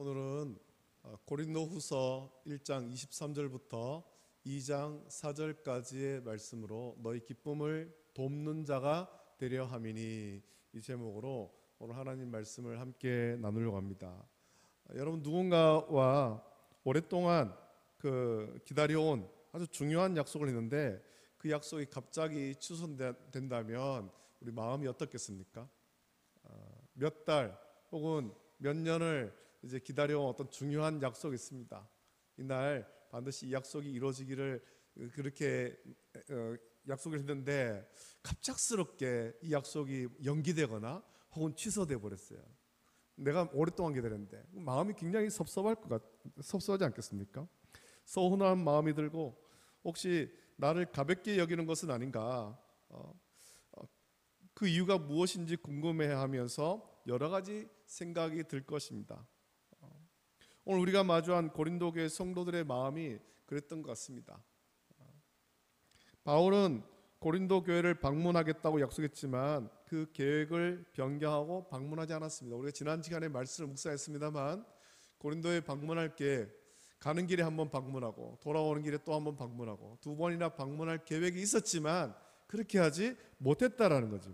오늘은 고린도후서 1장 23절부터 2장 4절까지의 말씀으로 너희 기쁨을 돕는 자가 되려 함이니, 이 제목으로 오늘 하나님 말씀을 함께 나누려고 합니다. 여러분, 누군가와 오랫동안 기다려온 아주 중요한 약속을 했는데 그 약속이 갑자기 취소된다면 우리 마음이 어떻겠습니까? 몇 달 혹은 몇 년을 이제 기다려온 어떤 중요한 약속이 있습니다. 이날 반드시 이 약속이 이루어지기를 그렇게 약속을 했는데 갑작스럽게 이 약속이 연기되거나 혹은 취소돼 버렸어요. 내가 오랫동안 기다렸는데 마음이 굉장히 섭섭하지 않겠습니까? 서운한 마음이 들고 혹시 나를 가볍게 여기는 것은 아닌가, 그 이유가 무엇인지 궁금해하면서 여러 가지 생각이 들 것입니다. 오늘 우리가 마주한 고린도 교회 성도들의 마음이 그랬던 것 같습니다. 바울은 고린도 교회를 방문하겠다고 약속했지만 그 계획을 변경하고 방문하지 않았습니다. 우리가 지난 시간에 말씀을 묵상했습니다만 고린도에 방문할 계획, 가는 길에 한번 방문하고 돌아오는 길에 또 한번 방문하고 두 번이나 방문할 계획이 있었지만 그렇게 하지 못했다라는 거죠.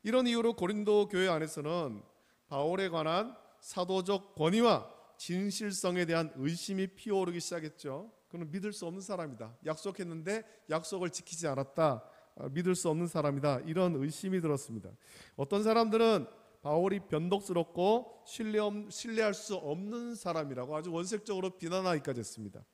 이런 이유로 고린도 교회 안에서는 바울에 관한 사도적 권위와 진실성에 대한 의심이 피어오르기 시작했죠. 그는 믿을 수 없는 사람이다. 약속했는데 약속을 지키지 않았다. 믿을 수 없는 사람이다. 이런 의심이 들었습니다. 어떤 사람들은 바울이 변덕스럽고 신뢰할 수 없는 사람이라고 아주 원색적으로 비난하기까지 했습니다.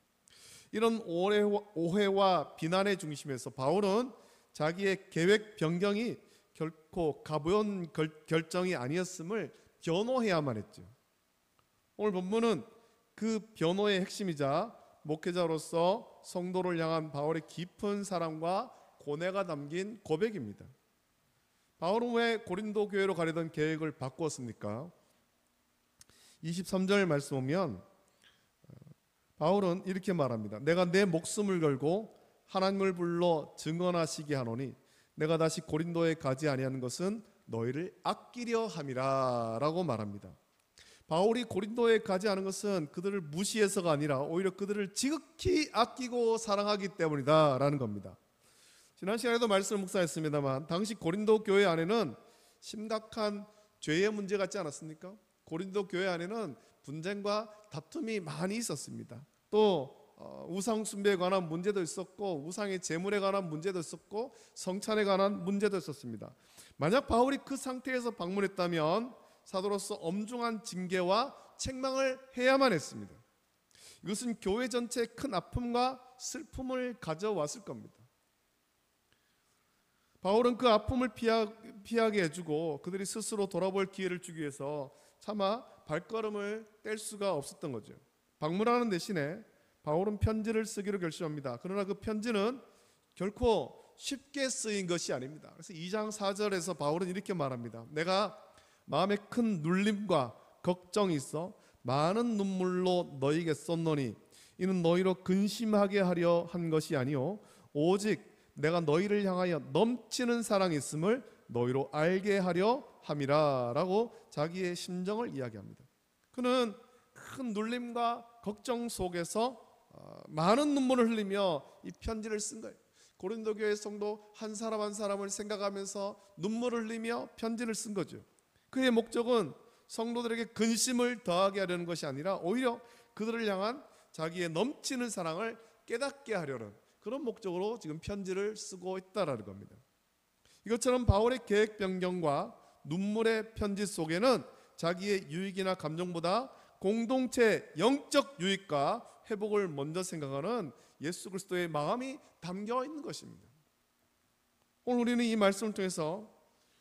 이런 오해와 비난의 중심에서 바울은 자기의 계획 변경이 결코 가벼운 결정이 아니었음을 변호해야만 했죠. 오늘 본문은 그 변호의 핵심이자 목회자로서 성도를 향한 바울의 깊은 사랑과 고뇌가 담긴 고백입니다. 바울은 왜 고린도 교회로 가려던 계획을 바꾸었습니까? 23절 말씀 보면 바울은 이렇게 말합니다. 내가 내 목숨을 걸고 하나님을 불러 증언하시게 하노니 내가 다시 고린도에 가지 아니하는 것은 너희를 아끼려 함이라 라고 말합니다. 바울이 고린도에 가지 않은 것은 그들을 무시해서가 아니라 오히려 그들을 지극히 아끼고 사랑하기 때문이다 라는 겁니다. 지난 시간에도 말씀을 묵상했습니다만 당시 고린도 교회 안에는 심각한 죄의 문제 같지 않았습니까? 고린도 교회 안에는 분쟁과 다툼이 많이 있었습니다. 또 우상 숭배에 관한 문제도 있었고 우상의 제물에 관한 문제도 있었고 성찬에 관한 문제도 있었습니다. 만약 바울이 그 상태에서 방문했다면 사도로서 엄중한 징계와 책망을 해야만 했습니다. 이것은 교회 전체에 큰 아픔과 슬픔을 가져왔을 겁니다. 바울은 그 아픔을 피하게 해주고 그들이 스스로 돌아볼 기회를 주기 위해서 차마 발걸음을 뗄 수가 없었던 거죠. 방문하는 대신에 바울은 편지를 쓰기로 결심합니다. 그러나 그 편지는 결코 쉽게 쓰인 것이 아닙니다. 그래서 2장 4절에서 바울은 이렇게 말합니다. 내가 마음에 큰 눌림과 걱정이 있어 많은 눈물로 너희에게 썼노니 이는 너희로 근심하게 하려 한 것이 아니요 오직 내가 너희를 향하여 넘치는 사랑이 있음을 너희로 알게 하려 함이라 라고 자기의 심정을 이야기합니다. 그는 큰 눌림과 걱정 속에서 많은 눈물을 흘리며 이 편지를 쓴 거예요. 고린도 교회 성도 한 사람 한 사람을 생각하면서 눈물을 흘리며 편지를 쓴 거죠. 그의 목적은 성도들에게 근심을 더하게 하려는 것이 아니라 오히려 그들을 향한 자기의 넘치는 사랑을 깨닫게 하려는 그런 목적으로 지금 편지를 쓰고 있다라는 겁니다. 이것처럼 바울의 계획 변경과 눈물의 편지 속에는 자기의 유익이나 감정보다 공동체의 영적 유익과 회복을 먼저 생각하는 예수 그리스도의 마음이 담겨 있는 것입니다. 오늘 우리는 이 말씀을 통해서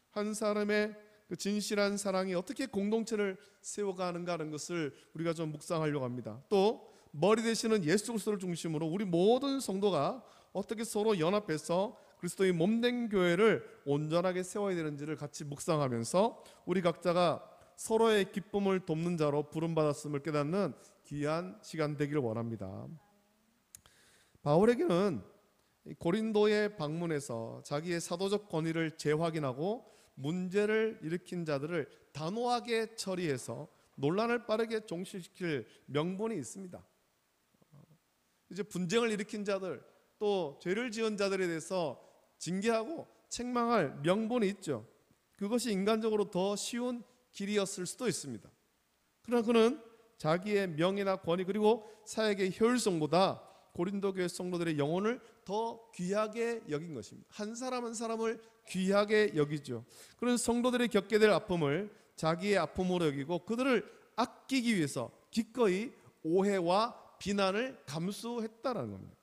한 사람의 그 진실한 사랑이 어떻게 공동체를 세워가는가 하는 것을 우리가 좀 묵상하려고 합니다. 또 머리 되시는 예수 그리스도를 중심으로 우리 모든 성도가 어떻게 서로 연합해서 그리스도의 몸된 교회를 온전하게 세워야 되는지를 같이 묵상하면서 우리 각자가 서로의 기쁨을 돕는 자로 부름받았음을 깨닫는 귀한 시간 되기를 원합니다. 바울에게는 고린도에 방문해서 자기의 사도적 권위를 재확인하고 문제를 일으킨 자들을 단호하게 처리해서 논란을 빠르게 종식시킬 명분이 있습니다. 이제 분쟁을 일으킨 자들, 또 죄를 지은 자들에 대해서 징계하고 책망할 명분이 있죠. 그것이 인간적으로 더 쉬운 길이었을 수도 있습니다. 그러나 그는 자기의 명예나 권위 그리고 사역의 효율성보다 고린도 교회 성도들의 영혼을 더 귀하게 여긴 것입니다. 한 사람 한 사람을 귀하게 여기죠. 그런 성도들이 겪게 될 아픔을 자기의 아픔으로 여기고 그들을 아끼기 위해서 기꺼이 오해와 비난을 감수했다라는 겁니다.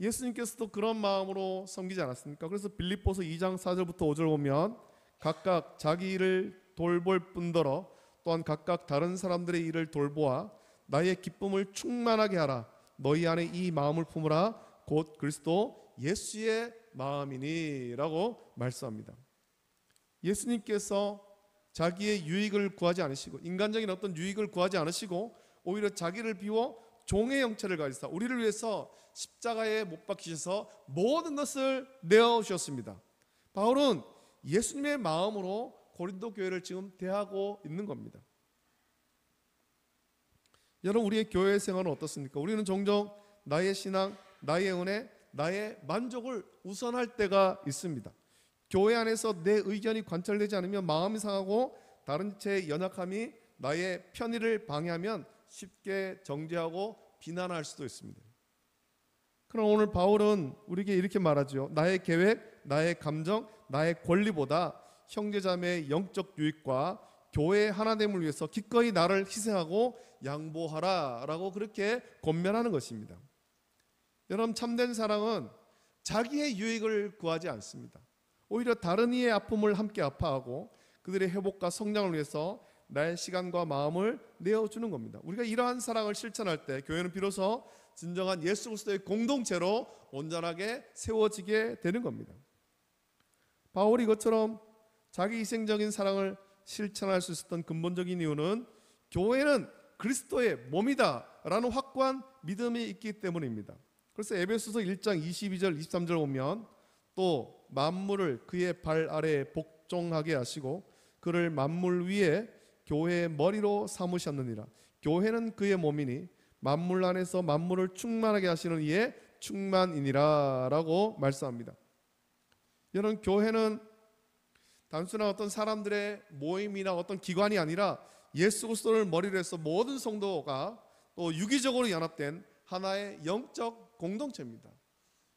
예수님께서도 그런 마음으로 섬기지 않았습니까? 그래서 빌립보서 2장 4절부터 5절 보면 각각 자기 일을 돌볼 뿐더러 또한 각각 다른 사람들의 일을 돌보아 나의 기쁨을 충만하게 하라. 너희 안에 이 마음을 품으라. 곧 그리스도 예수의 마음이니 라고 말씀합니다. 예수님께서 자기의 유익을 구하지 않으시고 인간적인 어떤 유익을 구하지 않으시고 오히려 자기를 비워 종의 형체를 가지사 우리를 위해서 십자가에 못 박히셔서 모든 것을 내어주셨습니다. 바울은 예수님의 마음으로 고린도 교회를 지금 대하고 있는 겁니다. 여러분, 우리의 교회 생활은 어떻습니까? 우리는 종종 나의 신앙, 나의 은혜, 나의 만족을 우선할 때가 있습니다. 교회 안에서 내 의견이 관철되지 않으면 마음이 상하고 다른 지체의 연약함이 나의 편의를 방해하면 쉽게 정죄하고 비난할 수도 있습니다. 그럼 오늘 바울은 우리에게 이렇게 말하죠. 나의 계획, 나의 감정, 나의 권리보다 형제자매의 영적 유익과 교회의 하나됨을 위해서 기꺼이 나를 희생하고 양보하라 라고 그렇게 권면하는 것입니다. 여러분, 참된 사랑은 자기의 유익을 구하지 않습니다. 오히려 다른 이의 아픔을 함께 아파하고 그들의 회복과 성장을 위해서 나의 시간과 마음을 내어주는 겁니다. 우리가 이러한 사랑을 실천할 때 교회는 비로소 진정한 예수 그리스도의 공동체로 온전하게 세워지게 되는 겁니다. 바울이 이것처럼 자기 희생적인 사랑을 실천할 수 있었던 근본적인 이유는 교회는 그리스도의 몸이다 라는 확고한 믿음이 있기 때문입니다. 그래서 에베소서 1장 22절 23절 보면 또 만물을 그의 발 아래에 복종하게 하시고 그를 만물 위에 교회의 머리로 삼으셨느니라. 교회는 그의 몸이니 만물 안에서 만물을 충만하게 하시는 이의 충만이니라 라고 말씀합니다. 여러분, 교회는 단순한 어떤 사람들의 모임이나 어떤 기관이 아니라 예수 그리스도를 머리로 해서 모든 성도가 또 유기적으로 연합된 하나의 영적 공동체입니다.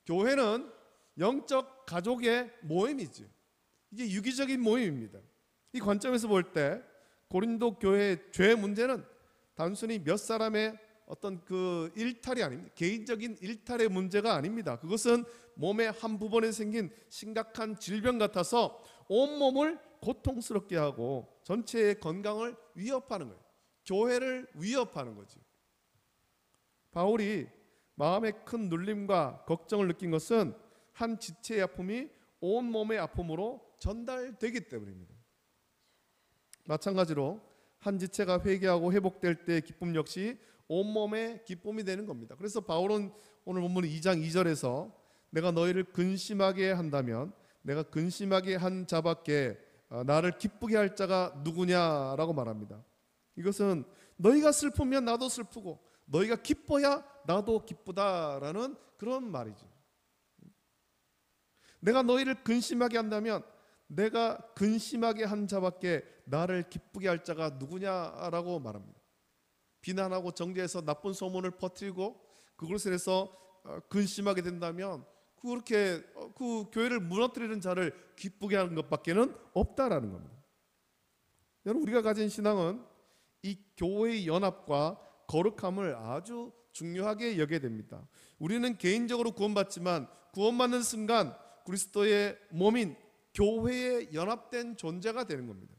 교회는 영적 가족의 모임이죠. 이게 유기적인 모임입니다. 이 관점에서 볼 때 고린도 교회의 죄 문제는 단순히 몇 사람의 어떤 그 일탈이 아닙니다. 개인적인 일탈의 문제가 아닙니다. 그것은 몸의 한 부분에 생긴 심각한 질병 같아서 온몸을 고통스럽게 하고 전체의 건강을 위협하는 거예요. 교회를 위협하는 거죠. 바울이 마음의 큰 눌림과 걱정을 느낀 것은 한 지체의 아픔이 온몸의 아픔으로 전달되기 때문입니다. 마찬가지로 한 지체가 회개하고 회복될 때의 기쁨 역시 온몸의 기쁨이 되는 겁니다. 그래서 바울은 오늘 본문 2장 2절에서 내가 너희를 근심하게 한다면 내가 근심하게 한 자밖에 나를 기쁘게 할 자가 누구냐라고 말합니다. 이것은 너희가 슬프면 나도 슬프고 너희가 기뻐야 나도 기쁘다라는 그런 말이죠. 내가 너희를 근심하게 한다면 내가 근심하게 한 자밖에 나를 기쁘게 할 자가 누구냐라고 말합니다. 비난하고 정죄해서 나쁜 소문을 퍼뜨리고 그것을 해서 근심하게 된다면 그렇게 그 교회를 무너뜨리는 자를 기쁘게 하는 것밖에는 없다라는 겁니다. 여러분, 우리가 가진 신앙은 이 교회의 연합과 거룩함을 아주 중요하게 여겨야 됩니다. 우리는 개인적으로 구원받지만 구원받는 순간 그리스도의 몸인 교회에 연합된 존재가 되는 겁니다.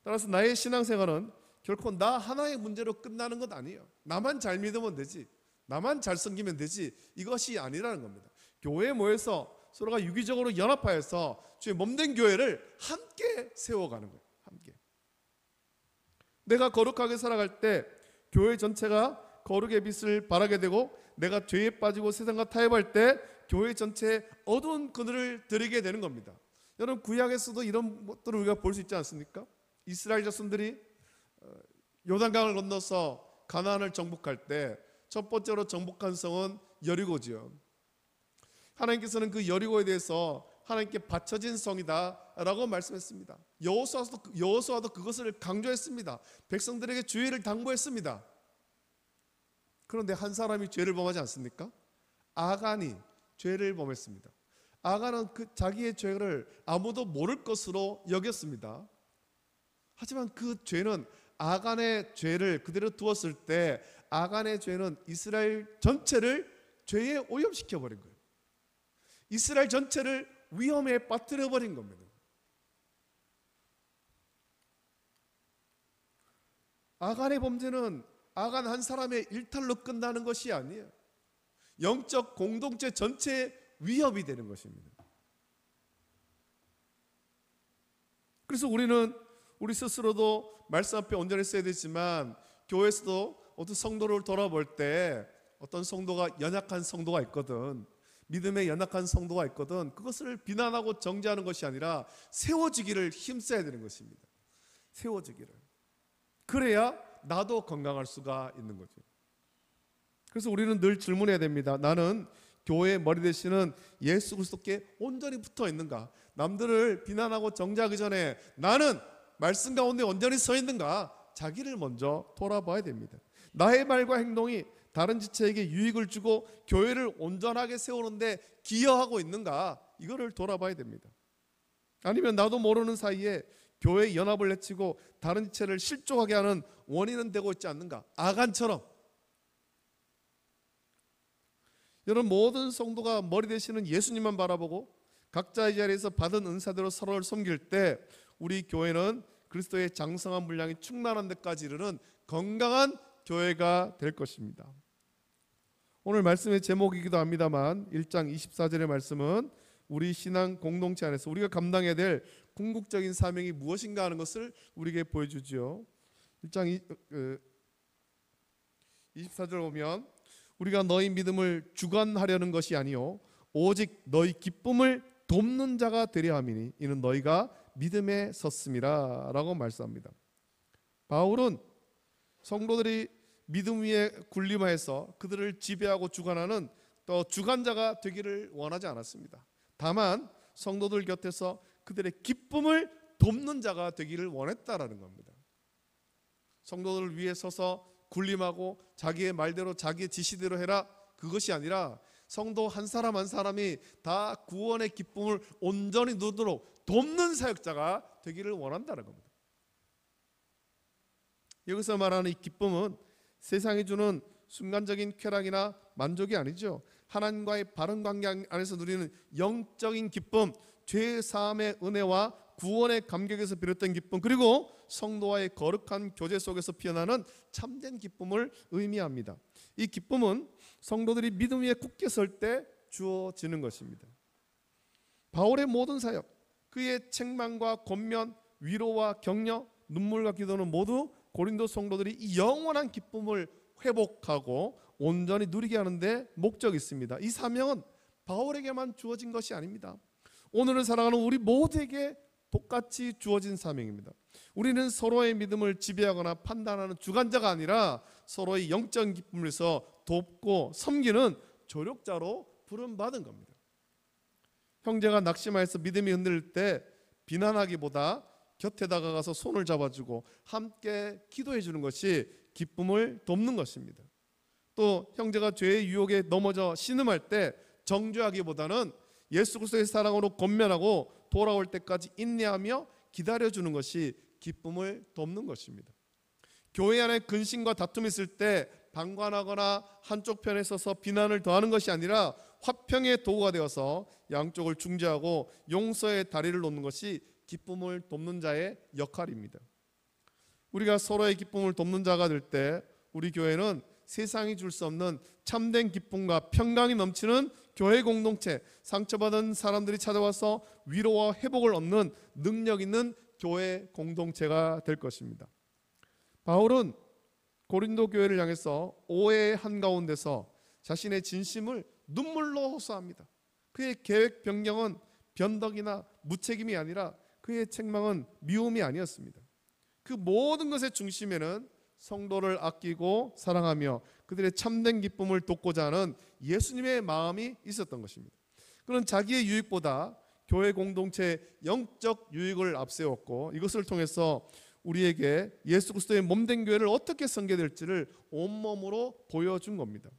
따라서 나의 신앙생활은 결코 나 하나의 문제로 끝나는 것 아니에요. 나만 잘 믿으면 되지, 나만 잘 섬기면 되지, 이것이 아니라는 겁니다. 교회에 모여서 서로가 유기적으로 연합하여서 주의 몸된 교회를 함께 세워가는 거예요. 함께. 내가 거룩하게 살아갈 때 교회 전체가 거룩의 빛을 발하게 되고 내가 죄에 빠지고 세상과 타협할 때 교회 전체에 어두운 그늘을 들이게 되는 겁니다. 여러분 구약에서도 이런 것들을 우리가 볼 수 있지 않습니까? 이스라엘 자손들이 요단강을 건너서 가나안을 정복할 때 첫 번째로 정복한 성은 여리고지요. 하나님께서는 그 여리고에 대해서 하나님께 바쳐진 성이다라고 말씀했습니다. 여호수아도 그것을 강조했습니다. 백성들에게 주의를 당부했습니다. 그런데 한 사람이 죄를 범하지 않습니까? 아간이 죄를 범했습니다. 아간은 자기의 죄를 아무도 모를 것으로 여겼습니다. 하지만 그 죄는 아간의 죄를 그대로 두었을 때 아간의 죄는 이스라엘 전체를 죄에 오염시켜 버린 거예요. 이스라엘 전체를 위험에 빠뜨려 버린 겁니다. 아간의 범죄는 아간 한 사람의 일탈로 끝나는 것이 아니에요. 영적 공동체 전체의 위협이 되는 것입니다. 그래서 우리는 우리 스스로도 말씀 앞에 온전히 써야 되지만 교회에서도 어떤 성도를 돌아볼 때 어떤 성도가 연약한 성도가 있거든, 믿음에 연약한 성도가 있거든, 그것을 비난하고 정죄하는 것이 아니라 세워지기를 힘써야 되는 것입니다. 세워지기를. 그래야 나도 건강할 수가 있는 거죠. 그래서 우리는 늘 질문해야 됩니다. 나는 교회의 머리 되시는 예수 그리스도께 온전히 붙어 있는가? 남들을 비난하고 정죄하기 전에 나는 말씀 가운데 온전히 서 있는가? 자기를 먼저 돌아봐야 됩니다. 나의 말과 행동이 다른 지체에게 유익을 주고 교회를 온전하게 세우는데 기여하고 있는가? 이거를 돌아봐야 됩니다. 아니면 나도 모르는 사이에 교회 연합을 해치고 다른 지체를 실족하게 하는 원인은 되고 있지 않는가? 아간처럼. 여러분, 모든 성도가 머리 되시는 예수님만 바라보고 각자의 자리에서 받은 은사대로 서로를 섬길 때 우리 교회는 그리스도의 장성한 분량이 충만한 데까지 이르는 건강한 교회가 될 것입니다. 오늘 말씀의 제목이기도 합니다만 1장 24절의 말씀은 우리 신앙 공동체 안에서 우리가 감당해야 될 궁극적인 사명이 무엇인가 하는 것을 우리에게 보여주지요. 1장 24절 보면 우리가 너희 믿음을 주관하려는 것이 아니요 오직 너희 기쁨을 돕는 자가 되려 함이니 이는 너희가 믿음에 섰음이라 라고 말씀합니다. 바울은 성도들이 믿음 위에 군림하여서 그들을 지배하고 주관하는 또 주관자가 되기를 원하지 않았습니다. 다만 성도들 곁에서 그들의 기쁨을 돕는 자가 되기를 원했다라는 겁니다. 성도들을 위해 서서 군림하고 자기의 말대로 자기의 지시대로 해라, 그것이 아니라 성도 한 사람 한 사람이 다 구원의 기쁨을 온전히 누리도록 돕는 사역자가 되기를 원한다는 겁니다. 여기서 말하는 이 기쁨은 세상이 주는 순간적인 쾌락이나 만족이 아니죠. 하나님과의 바른 관계 안에서 누리는 영적인 기쁨, 죄 사함의 은혜와 구원의 감격에서 비롯된 기쁨, 그리고 성도와의 거룩한 교제 속에서 피어나는 참된 기쁨을 의미합니다. 이 기쁨은 성도들이 믿음 위에 굳게 설 때 주어지는 것입니다. 바울의 모든 사역, 그의 책망과 권면, 위로와 격려, 눈물과 기도는 모두 고린도 성도들이 이 영원한 기쁨을 회복하고 온전히 누리게 하는데 목적이 있습니다. 이 사명은 바울에게만 주어진 것이 아닙니다. 오늘을 살아가는 우리 모두에게 똑같이 주어진 사명입니다. 우리는 서로의 믿음을 지배하거나 판단하는 주관자가 아니라 서로의 영적인 기쁨을 위해서 돕고 섬기는 조력자로 부름받은 겁니다. 형제가 낙심하여서 믿음이 흔들릴 때 비난하기보다 곁에 다가가서 손을 잡아주고 함께 기도해 주는 것이 기쁨을 돕는 것입니다. 또 형제가 죄의 유혹에 넘어져 신음할 때 정죄하기보다는 예수 그리스도의 사랑으로 권면하고 돌아올 때까지 인내하며 기다려주는 것이 기쁨을 돕는 것입니다. 교회 안에 근심과 다툼이 있을 때 방관하거나 한쪽 편에 서서 비난을 더하는 것이 아니라 화평의 도구가 되어서 양쪽을 중재하고 용서의 다리를 놓는 것이 기쁨을 돕는 자의 역할입니다. 우리가 서로의 기쁨을 돕는 자가 될 때 우리 교회는 세상이 줄 수 없는 참된 기쁨과 평강이 넘치는 교회 공동체, 상처받은 사람들이 찾아와서 위로와 회복을 얻는 능력 있는 교회 공동체가 될 것입니다. 바울은 고린도 교회를 향해서 오해의 한가운데서 자신의 진심을 눈물로 호소합니다. 그의 계획 변경은 변덕이나 무책임이 아니라 그의 책망은 미움이 아니었습니다. 그 모든 것의 중심에는 성도를 아끼고 사랑하며 그들의 참된 기쁨을 돕고자 하는 예수님의 마음이 있었던 것입니다. 그는 자기의 유익보다 교회 공동체의 영적 유익을 앞세웠고 이것을 통해서 우리에게 예수 그리스도의 몸된 교회를 어떻게 섬겨야 될지를 온몸으로 보여준 겁니다.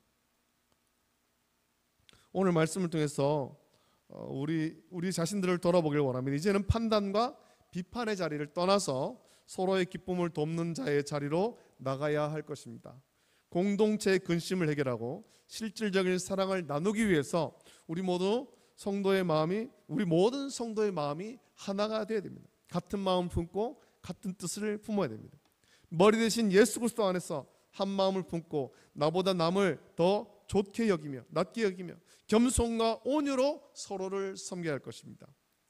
오늘 말씀을 통해서 우리 자신들을 돌아보길 원합니다. 이제는 판단과 비판의 자리를 떠나서 서로의 기쁨을 돕는 자의 자리로 나가야 할 것입니다. 공동체의 근심을 해결하고 실질적인 사랑을 나누기 위해서 우리 모든 성도의 마음이 하나가 되어야 됩니다. 같은 마음 품고 같은 뜻을 품어야 됩니다. 머리 대신 예수 그리스도 안에서 한 마음을 품고 나보다 남을 더 좋게 여기며 낮게 여기며 겸손과 온유로 서로를 섬겨야 할 것입니다.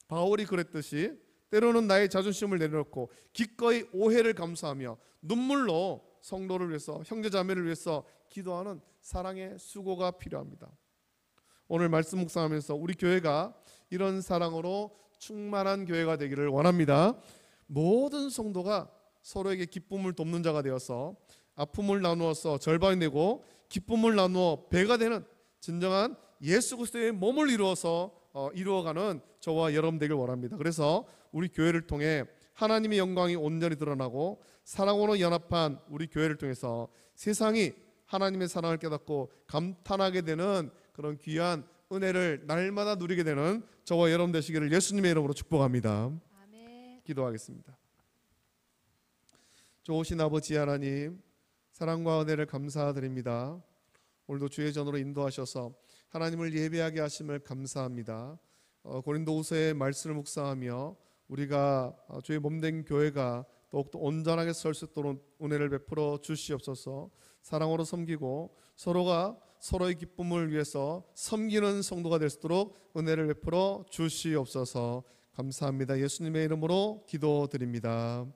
바울이 그랬듯이 때로는 나의 자존심을 내려놓고 기꺼이 오해를 감수하며 눈물로 성도를 위해서 형제자매를 위해서 기도하는 사랑의 수고가 필요합니다. 오늘 말씀 묵상하면서 우리 교회가 이런 사랑으로 충만한 교회가 되기를 원합니다. 모든 성도가 서로에게 기쁨을 돕는 자가 되어서 아픔을 나누어서 절반이 되고 기쁨을 나누어 배가 되는 진정한 예수 그리스도의 몸을 이루어가는 저와 여러분 되길 원합니다. 그래서 우리 교회를 통해 하나님의 영광이 온전히 드러나고 사랑으로 연합한 우리 교회를 통해서 세상이 하나님의 사랑을 깨닫고 감탄하게 되는 그런 귀한 은혜를 날마다 누리게 되는 저와 여러분 되시기를 예수님의 이름으로 축복합니다. 아멘. 기도하겠습니다. 좋으신 아버지 하나님, 사랑과 은혜를 감사드립니다. 오늘도 주의 전으로 인도하셔서 하나님을 예배하게 하심을 감사합니다. 고린도후서의 말씀을 묵상하며 우리가 주의 몸된 교회가 더욱더 온전하게 설 수 있도록 은혜를 베풀어 주시옵소서. 사랑으로 섬기고 서로가 서로의 기쁨을 위해서 섬기는 성도가 될 수 있도록 은혜를 베풀어 주시옵소서. 감사합니다. 예수님의 이름으로 기도드립니다.